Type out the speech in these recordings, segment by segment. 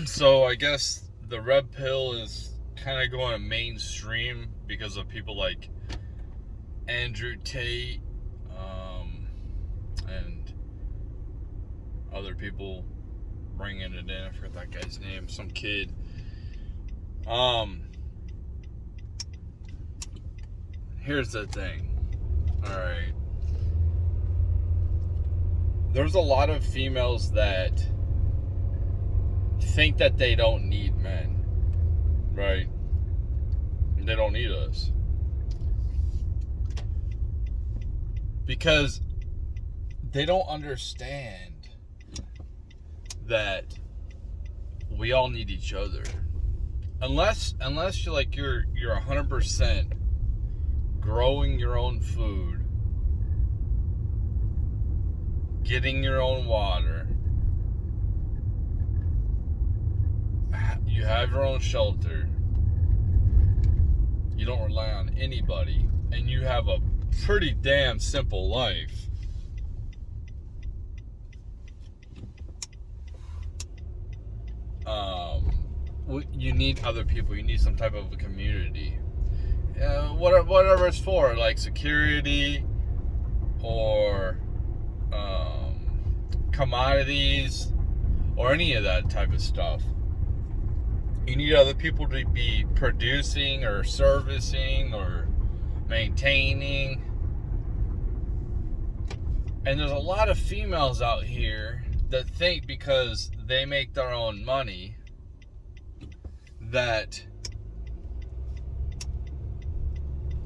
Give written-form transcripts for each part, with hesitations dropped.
So I guess the red pill is kind of going mainstream because of people like Andrew Tate, and other people bringing it in. I forgot that guy's name. Some kid. Here's the thing. All right. There's a lot of females that think that they don't need men, right? They don't need us. Because they don't understand that we all need each other. Unless you're 100% growing your own food, getting your own water, you have your own shelter, you don't rely on anybody, and you have a pretty damn simple life. You need other people. You need some type of a community. Whatever it's for, like security or commodities or any of that type of stuff. You need other people to be producing or servicing or maintaining. And there's a lot of females out here that think because they make their own money that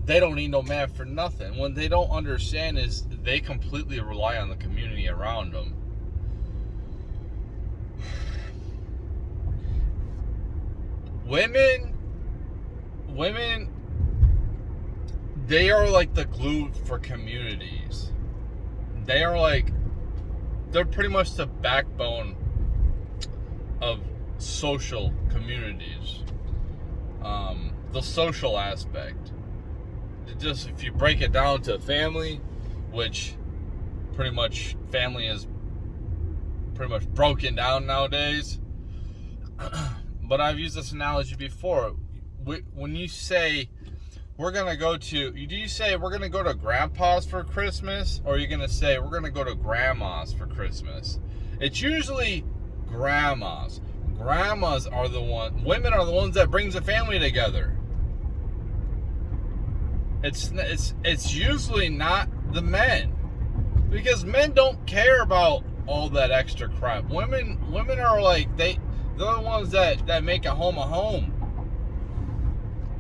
they don't need no man for nothing. What they don't understand is they completely rely on the community around them. Women, they are like the glue for communities. They're pretty much the backbone of social communities. The social aspect. Just if you break it down to family, which pretty much family is pretty much broken down nowadays. But I've used this analogy before. When you say we're gonna go to, do you say we're gonna go to grandpa's for Christmas, or are you gonna say we're gonna go to grandma's for Christmas? It's usually grandma's. Grandmas are women are the ones that brings the family together. It's usually not the men, because men don't care about all that extra crap. Women are like they're the ones that make a home a home.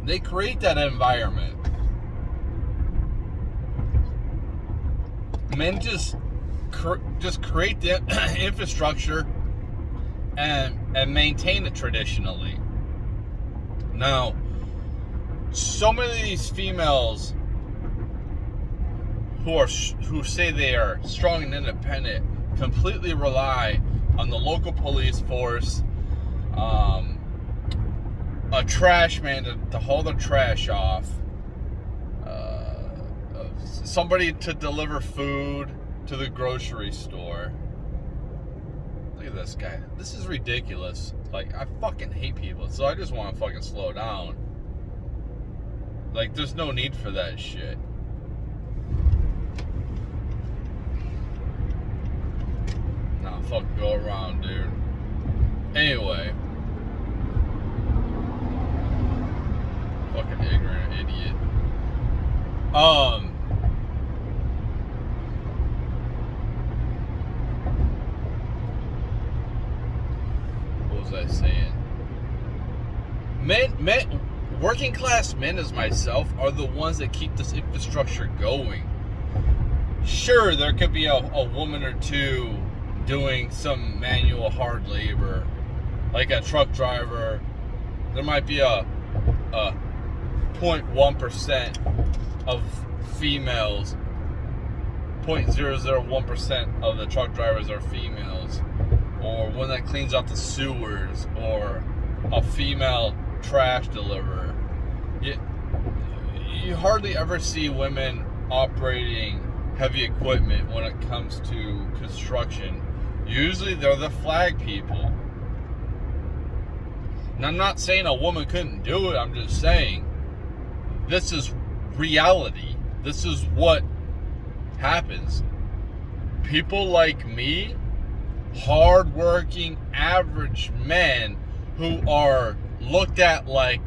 They create that environment. Men just create the infrastructure and maintain it traditionally. Now, so many of these females who say they are strong and independent completely rely on the local police force, a trash man to haul the trash off, somebody to deliver food to the grocery store. Look at this guy. This is ridiculous. Like, I fucking hate people, so I just want to fucking slow down. Like, there's no need for that shit. Nah, fuck, go around, dude. Anyway. Fucking ignorant idiot. What was I saying? Men, working class men as myself are the ones that keep this infrastructure going. Sure, there could be a woman or two doing some manual hard labor, like a truck driver. There might be a 0.1% of females, 0.001% of the truck drivers are females, or one that cleans out the sewers, or a female trash deliverer. You hardly ever see women operating heavy equipment when it comes to construction. Usually they're the flag people. And I'm not saying a woman couldn't do it. I'm just saying this is reality. This is what happens. People like me, hardworking, average men who are looked at like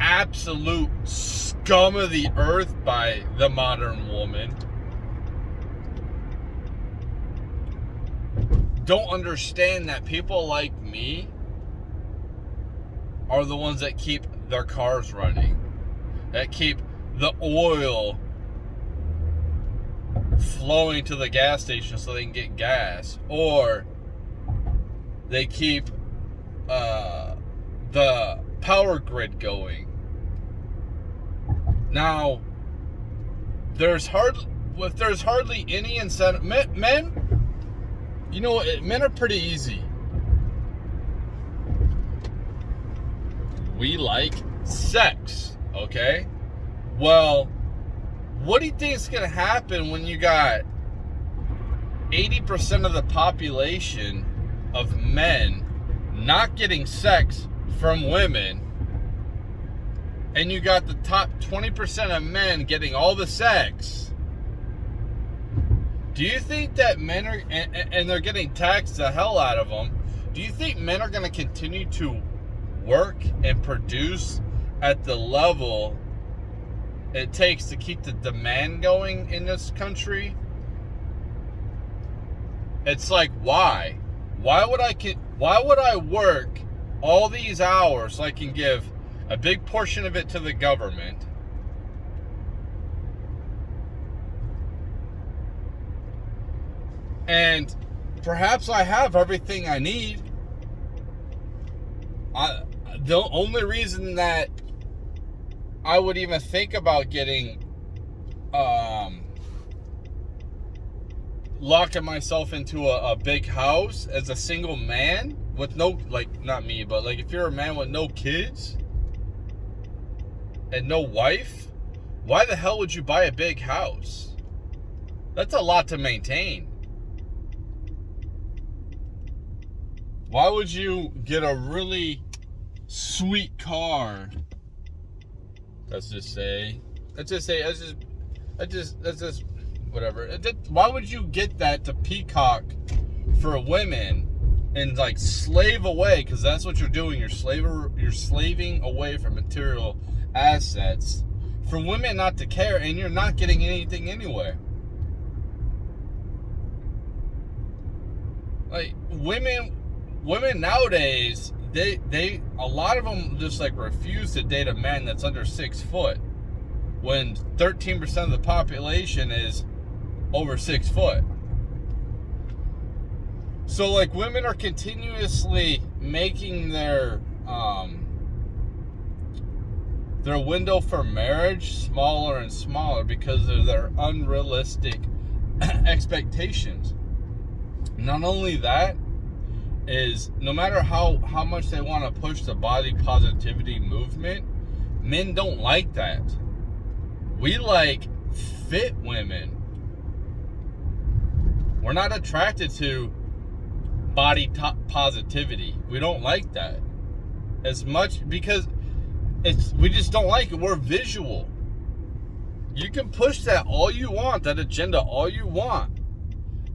absolute scum of the earth by the modern woman, don't understand that people like me are the ones that keep their cars running, that keep the oil flowing to the gas station so they can get gas, or they keep the power grid going. Now, there's hardly any incentive. Men, you know, men are pretty easy. We like sex, okay? Well, what do you think is going to happen when you got 80% of the population of men not getting sex from women, and you got the top 20% of men getting all the sex? Do you think that men are, and they're getting taxed the hell out of them, do you think men are going to continue to work and produce at the level it takes to keep the demand going in this country? It's like, why? Why would I work all these hours so I can give a big portion of it to the government, and perhaps I have everything I need? The only reason that I would even think about getting locking myself into a big house as a single man with no, like, not me, but like if you're a man with no kids and no wife, why the hell would you buy a big house? That's a lot to maintain. Why would you get a really sweet car? Let's just whatever. Why would you get that to peacock for women and like slave away? Because that's what you're doing. You're slaving away from material assets for women not to care, and you're not getting anything anyway. Like women nowadays, they a lot of them just like refuse to date a man that's under 6 foot, when 13% of the population is over 6 foot. So like women are continuously making their window for marriage smaller and smaller because of their unrealistic expectations. Not only that, is no matter how much they want to push the body positivity movement, men don't like that. We like fit women. We're not attracted to body positivity. We don't like that as much because we just don't like it. We're visual. You can push that all you want, that agenda all you want,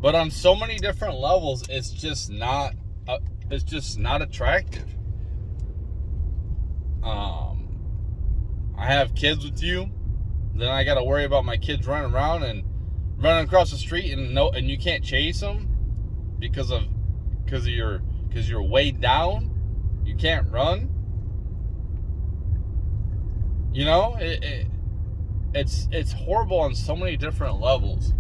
but on so many different levels, it's just not attractive. I have kids with you, then I got to worry about my kids running around and running across the street and you can't chase them because you're weighed down. You can't run. You know, it's horrible on so many different levels.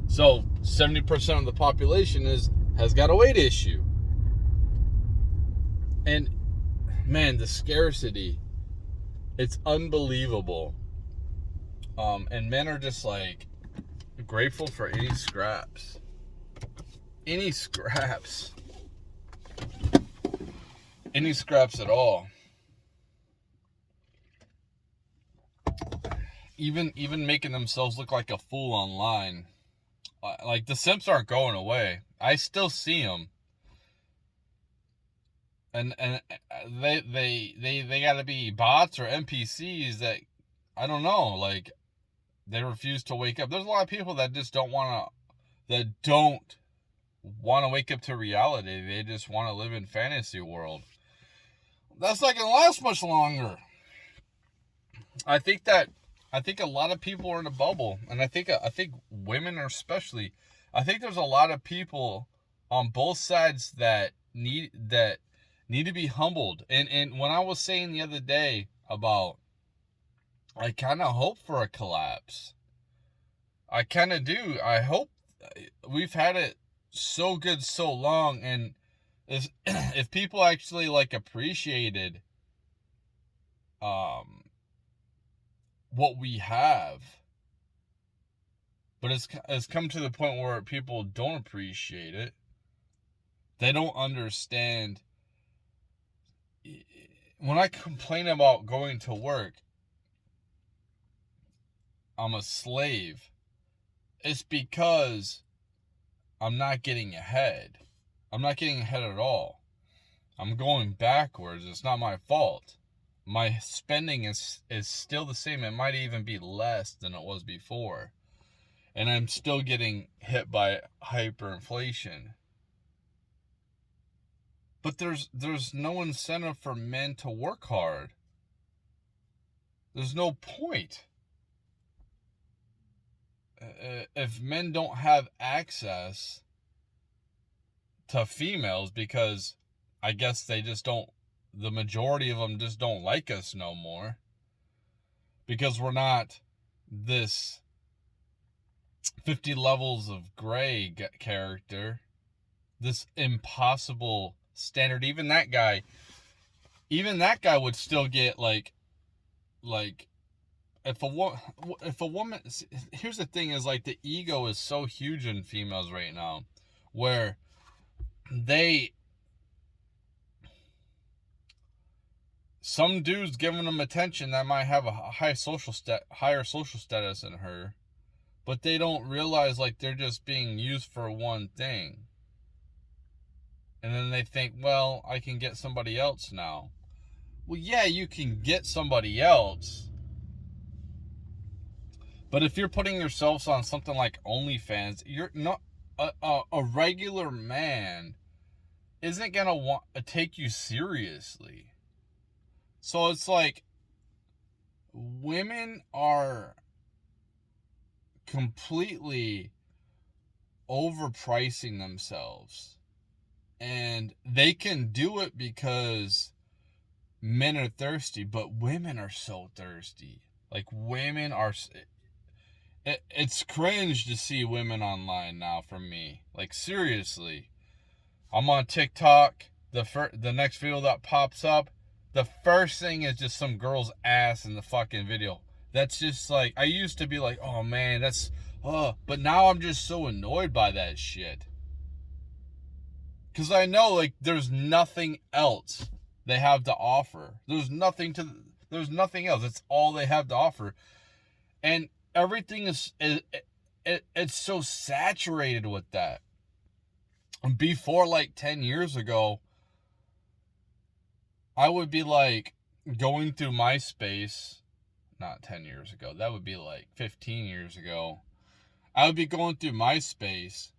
So 70% of the population has got a weight issue. And man, the scarcity, it's unbelievable. And men are just like grateful for any scraps. Any scraps at all. Even making themselves look like a fool online. Like, the simps aren't going away. I still see them. and they got to be bots or NPCs that, I don't know, like, they refuse to wake up. There's a lot of people that just don't want to wake up to reality. They just want to live in fantasy world. That's not gonna last much longer. I think a lot of people are in a bubble, and I think women are especially. I think there's a lot of people on both sides that need to be humbled. And when I was saying the other day about, I kind of hope for a collapse. I kind of do. I hope. We've had it so good so long, and if people actually like appreciated what we have, but it's come to the point where people don't appreciate it. They don't understand. When I complain about going to work, I'm a slave, it's because I'm not getting ahead. I'm not getting ahead at all. I'm going backwards. It's not my fault. My spending is still the same. It might even be less than it was before. And I'm still getting hit by hyperinflation. But there's no incentive for men to work hard. There's no point. If men don't have access to females, because I guess they just don't, the majority of them just don't like us no more, because we're not this 50 levels of gray character, this impossible standard. Even that guy would still get like if a woman, here's the thing, is like the ego is so huge in females right now, where some dude's giving them attention that might have a higher social status than her, but they don't realize like they're just being used for one thing. And then they think, well, I can get somebody else now. Well, yeah, you can get somebody else. But if you're putting yourselves on something like OnlyFans, you're not a regular man isn't going to want to take you seriously. So it's like women are completely overpricing themselves. And they can do it because men are thirsty, but women are so thirsty. Like, women are... It's cringe to see women online now for me. Like, seriously. I'm on TikTok. The next video that pops up, the first thing is just some girl's ass in the fucking video. That's just like, I used to be like, oh man, that's... but now I'm just so annoyed by that shit. Because I know, like, there's nothing else they have to offer. There's nothing else. It's all they have to offer. And everything it's so saturated with that. Before, like 10 years ago, I would be like going through MySpace. Not 10 years ago. That would be like 15 years ago. I would be going through MySpace,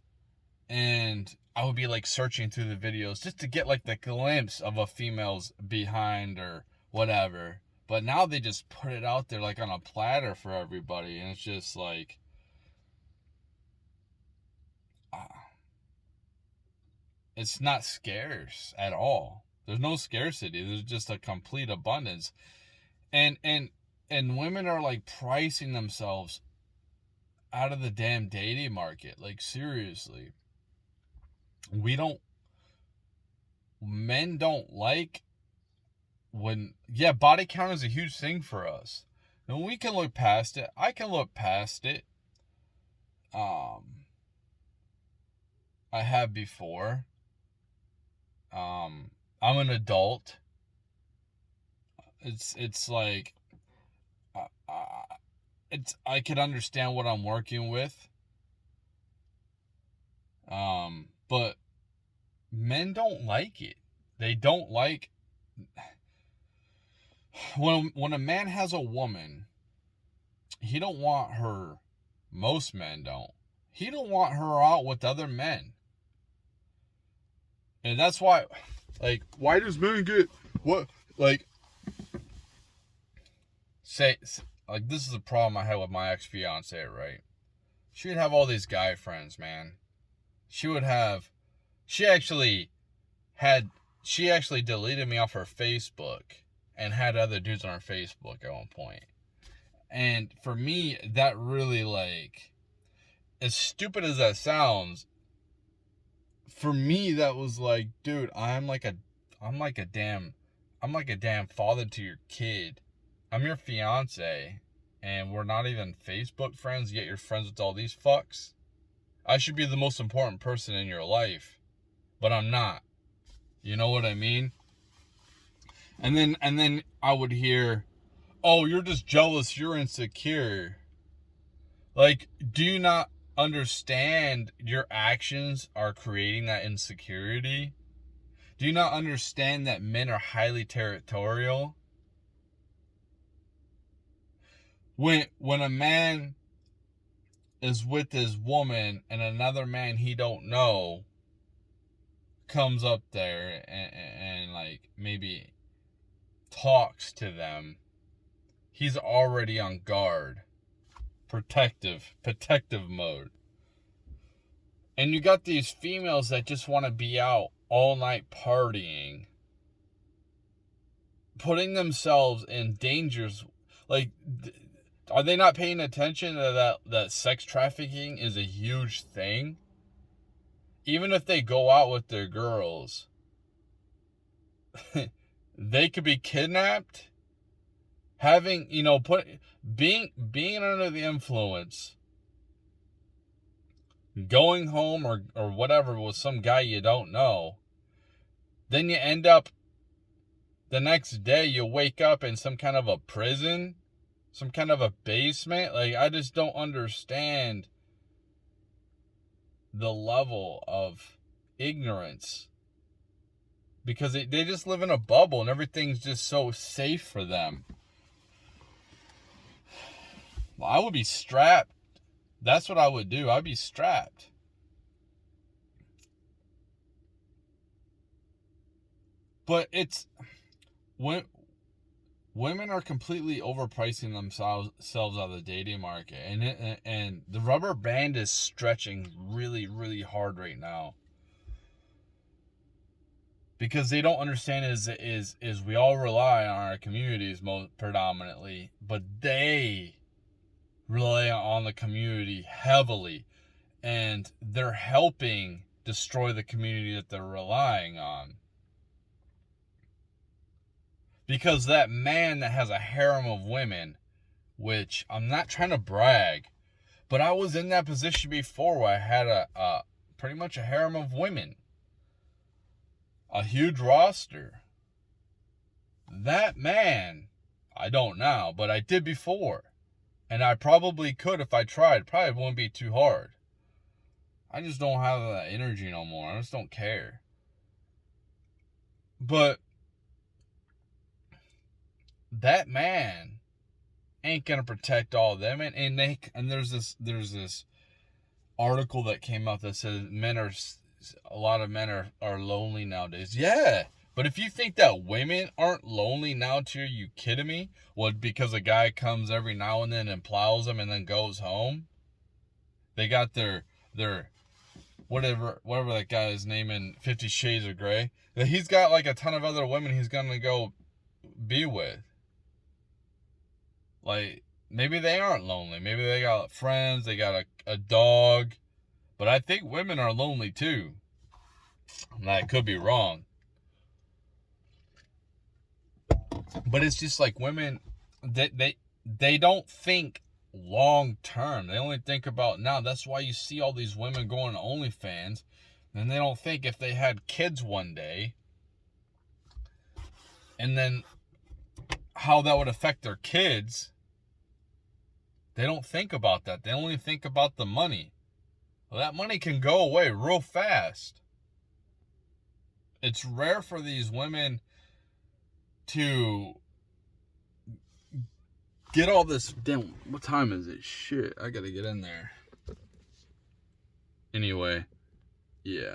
and I would be like searching through the videos just to get like the glimpse of a female's behind or whatever. But now they just put it out there like on a platter for everybody, and it's just like, it's not scarce at all. There's no scarcity. There's just a complete abundance. And women are like pricing themselves out of the damn dating market. Like, seriously. Men don't like when, yeah, body count is a huge thing for us. And we can look past it. I can look past it. I have before. I'm an adult. It's like, I could understand what I'm working with. But men don't like it. They don't like when a man has a woman, he don't want her. Most men don't. He don't want her out with other men. And that's why, like, why does men get what, like, say, like, this is a problem I had with my ex-fiance, right? She would have all these guy friends, man. She actually deleted me off her Facebook and had other dudes on her Facebook at one point. And for me, that really, like, as stupid as that sounds, for me that was like, dude, I'm like a damn father to your kid. I'm your fiance, and we're not even Facebook friends, yet you're friends with all these fucks. I should be the most important person in your life, but I'm not. You know what I mean? And then I would hear, "Oh, you're just jealous, you're insecure." Like, do you not understand your actions are creating that insecurity? Do you not understand that men are highly territorial? When a man is with his woman and another man he don't know comes up there and like maybe talks to them, he's already on guard. Protective mode. And you got these females that just want to be out all night partying, putting themselves in dangers. Like, are they not paying attention to that sex trafficking is a huge thing? Even if they go out with their girls, they could be kidnapped. Having, being under the influence, going home or whatever with some guy you don't know, then you end up the next day you wake up in some kind of a prison, some kind of a basement. Like, I just don't understand the level of ignorance, because they just live in a bubble and everything's just so safe for them. Well, I would be strapped. That's what I would do. I'd be strapped. But it's when women are completely overpricing themselves out of the dating market, and the rubber band is stretching really, really hard right now, because they don't understand is we all rely on our communities predominantly, but they rely on the community heavily, and they're helping destroy the community that they're relying on. Because that man that has a harem of women, which I'm not trying to brag, but I was in that position before where I had a pretty much a harem of women, a huge roster. That man, I don't now, but I did before. And I probably could if I tried. Probably wouldn't be too hard. I just don't have that energy no more. I just don't care. But that man ain't gonna protect all of them. And there's this article that came out that says a lot of men are lonely nowadays. Yeah. But if you think that women aren't lonely now too, are you kidding me? What, because a guy comes every now and then and plows them and then goes home? They got their whatever that guy's name in 50 Shades of Grey. He's got like a ton of other women he's gonna go be with. Like, maybe they aren't lonely. Maybe they got friends, they got a dog. But I think women are lonely too. And I could be wrong. But it's just like women, they don't think long term. They only think about now. That's why you see all these women going to OnlyFans, and they don't think if they had kids one day, and then how that would affect their kids. They don't think about that. They only think about the money. Well, that money can go away real fast. It's rare for these women to get all this. Damn, what time is it? Shit, I gotta get in there. Anyway, yeah.